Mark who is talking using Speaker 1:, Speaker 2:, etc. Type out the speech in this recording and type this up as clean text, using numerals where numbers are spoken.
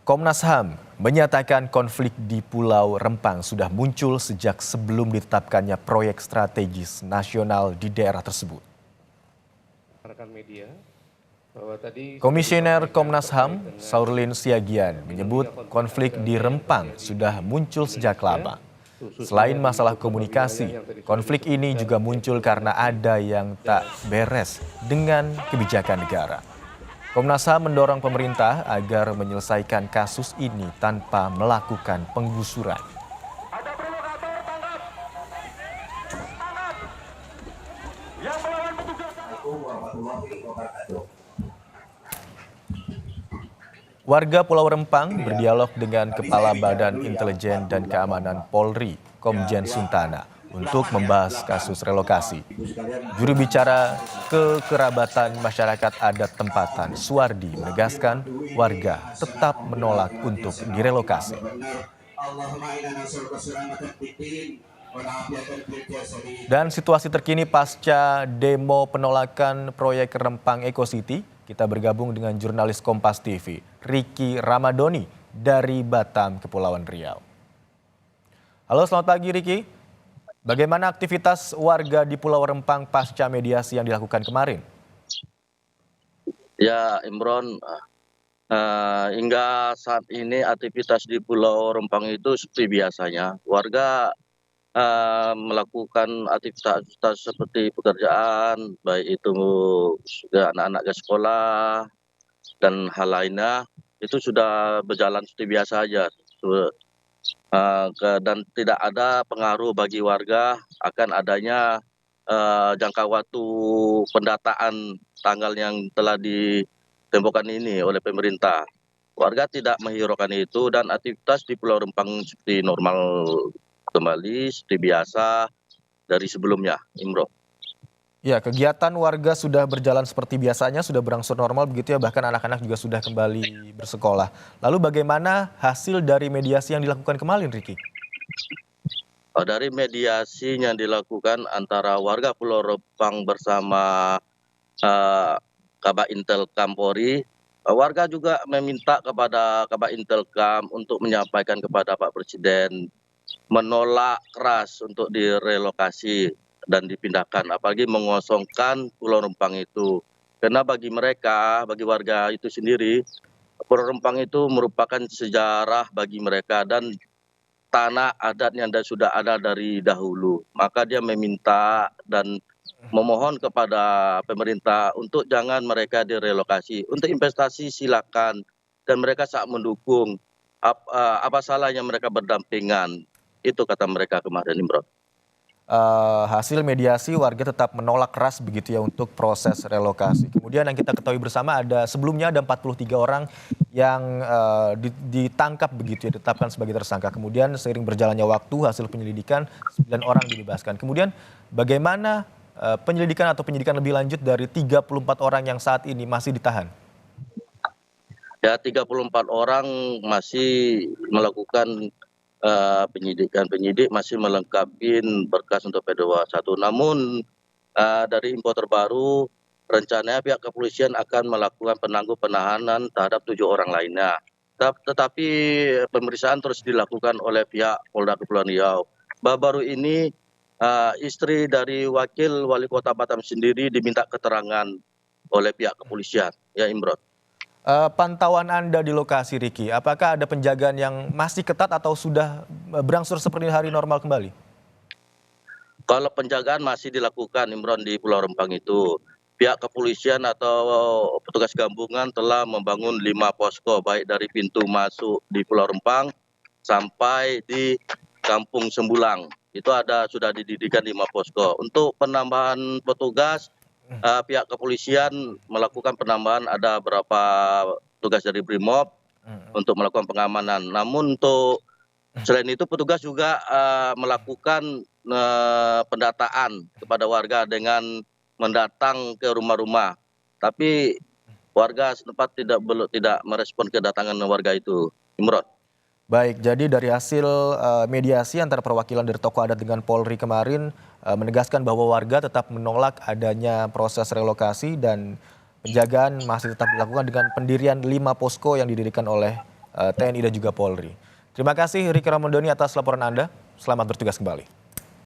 Speaker 1: Komnas HAM menyatakan konflik di Pulau Rempang sudah muncul sejak sebelum ditetapkannya proyek strategis nasional di daerah tersebut. Komisioner Komnas HAM, Saurlin Siagian, menyebut konflik di Rempang sudah muncul sejak lama. Selain masalah komunikasi, konflik ini juga muncul karena ada yang tak beres dengan kebijakan negara. Komnas HAM mendorong pemerintah agar menyelesaikan kasus ini tanpa melakukan penggusuran. Warga Pulau Rempang berdialog dengan Kepala Badan Intelijen dan Keamanan Polri, Komjen Suntana, untuk membahas kasus relokasi. Juru bicara Kekerabatan Masyarakat Adat Tempatan, Suwardi, menegaskan warga tetap menolak untuk direlokasi. Dan situasi terkini pasca demo penolakan proyek Rempang Eco City, kita bergabung dengan jurnalis Kompas TV, Ricky Ramadoni dari Batam, Kepulauan Riau. Halo, selamat pagi Ricky. Bagaimana aktivitas warga di Pulau Rempang pasca mediasi yang dilakukan kemarin?
Speaker 2: Ya, Imron, hingga saat ini aktivitas di Pulau Rempang itu seperti biasanya. Warga melakukan aktivitas seperti pekerjaan, baik itu anak-anak ke sekolah dan hal lainnya, itu sudah berjalan seperti biasa saja. Dan tidak ada pengaruh bagi warga akan adanya jangka waktu pendataan tanggal yang telah ditentukan ini oleh pemerintah. Warga tidak menghiraukan itu dan aktivitas di Pulau Rempang seperti normal kembali, seperti biasa dari sebelumnya, Imro.
Speaker 1: Ya, kegiatan warga sudah berjalan seperti biasanya, sudah berangsur normal begitu ya, bahkan anak-anak juga sudah kembali bersekolah. Lalu bagaimana hasil dari mediasi yang dilakukan kemarin, Ricky?
Speaker 2: Dari mediasi yang dilakukan antara warga Pulau Rempang bersama Kabak Intelkam Polri, warga juga meminta kepada Kabak Intelkam untuk menyampaikan kepada Pak Presiden menolak keras untuk direlokasi dan dipindahkan, apalagi mengosongkan Pulau Rempang itu. Karena bagi mereka, bagi warga itu sendiri, Pulau Rempang itu merupakan sejarah bagi mereka dan tanah adat yang sudah ada dari dahulu. Maka dia meminta dan memohon kepada pemerintah untuk jangan mereka direlokasi. Untuk investasi silakan, dan mereka sangat mendukung. Apa salahnya mereka berdampingan, itu kata mereka kemarin, Imron.
Speaker 1: Hasil mediasi warga tetap menolak keras begitu ya untuk proses relokasi. Kemudian yang kita ketahui bersama sebelumnya ada 43 orang yang ditangkap begitu ya, ditetapkan sebagai tersangka. Kemudian seiring berjalannya waktu hasil penyelidikan 9 orang dibebaskan. Kemudian bagaimana penyelidikan atau penyidikan lebih lanjut dari 34 orang yang saat ini masih ditahan?
Speaker 2: Ya, 34 orang masih melakukan penyidik masih melengkapi berkas untuk P21. Namun dari info terbaru, rencananya pihak kepolisian akan melakukan penahanan terhadap 7 orang lainnya. Tetapi pemeriksaan terus dilakukan oleh pihak Polda Kepulauan Riau. Baru ini istri dari Wakil Wali Kota Batam sendiri diminta keterangan oleh pihak kepolisian, ya Imron.
Speaker 1: Pantauan Anda di lokasi, Ricky, apakah ada penjagaan yang masih ketat atau sudah berangsur seperti hari normal kembali?
Speaker 2: Kalau penjagaan masih dilakukan, Imron, di Pulau Rempang itu. Pihak kepolisian atau petugas gabungan telah membangun 5 posko, baik dari pintu masuk di Pulau Rempang sampai di Kampung Sembulang. Itu sudah didirikan 5 posko. Untuk penambahan petugas, pihak kepolisian melakukan penambahan, ada beberapa tugas dari Brimob untuk melakukan pengamanan. Namun untuk selain itu petugas juga melakukan pendataan kepada warga dengan mendatang ke rumah-rumah. Tapi warga setempat tidak merespon kedatangan warga itu, Imron.
Speaker 1: Baik, jadi dari hasil mediasi antara perwakilan dari tokoh adat dengan Polri kemarin menegaskan bahwa warga tetap menolak adanya proses relokasi dan penjagaan masih tetap dilakukan dengan pendirian 5 posko yang didirikan oleh TNI dan juga Polri. Terima kasih Riki Ramondoni atas laporan Anda. Selamat bertugas kembali.